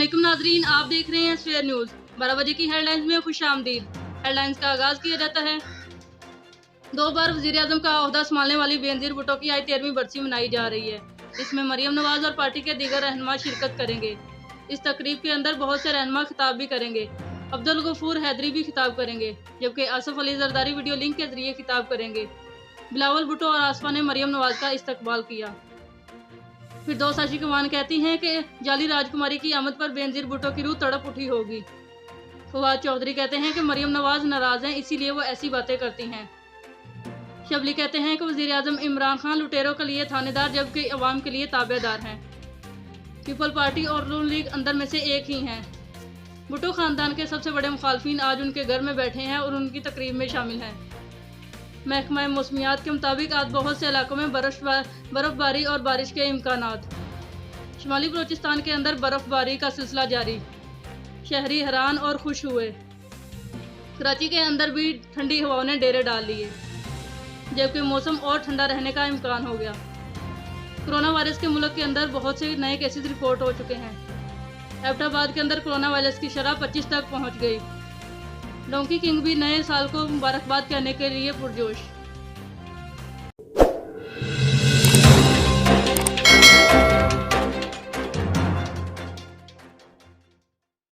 अस्सलामुअलैकुम नाजरीन, आप देख रहे हैं स्फेयर न्यूज़। 12 बजे की हेडलाइंस में खुशामदीद। हेडलाइंस का आगाज़ किया जाता है। 2 बार वज़ीर-ए-आज़म का ओहदा संभालने वाली बेनज़ीर भुट्टो की आज 13वीं बरसी मनाई जा रही है। इसमें मरियम नवाज़ और पार्टी के दीगर रहनुमा शिरकत करेंगे। इस तकरीब के अंदर बहुत से रहनुमा खिताब भी करेंगे। अब्दुल गफूर हैदरी भी खिताब करेंगे, जबकि आसिफ अली जरदारी वीडियो लिंक के जरिए खिताब करेंगे। बिलावल भुट्टो और आसफा ने मरियम नवाज़ का इस्तकबाल किया। फिरदौस आशिकवान कहती हैं कि जाली राजकुमारी की आमद पर बेनज़ीर भुट्टो की रूह तड़प उठी होगी। फवाद चौधरी कहते हैं कि मरियम नवाज़ नाराज़ हैं, इसीलिए वो ऐसी बातें करती हैं। शबली कहते हैं कि वज़ीर-ए-आज़म इमरान खान लुटेरों के लिए थानेदार जबकि अवाम के लिए ताबेदार हैं। पीपल पार्टी और नून लीग अंदर में से एक ही हैं। भुट्टो ख़ानदान के सबसे बड़े मुखालफिन आज उनके घर में बैठे हैं और उनकी तकरीब में शामिल हैं। महकमा मौसमियात के मुताबिक आज बहुत से इलाकों में बर्फ़बारी और बारिश के इम्कानात। शुमाली बलोचिस्तान के अंदर बर्फ़बारी का सिलसिला जारी, शहरी हैरान और खुश हुए। कराची के अंदर भी ठंडी हवाओं ने डेरे डाल लिए, जबकि मौसम और ठंडा रहने का इम्कान हो गया। कोरोना वायरस के मुल्क के अंदर बहुत से नए केसेस रिपोर्ट हो चुके हैं। एबटाबाद के अंदर कोरोना वायरस की शरह 25 तक पहुंच गई। डोंकी किंग भी नए साल को मुबारकबाद कहने के लिए पुरजोश।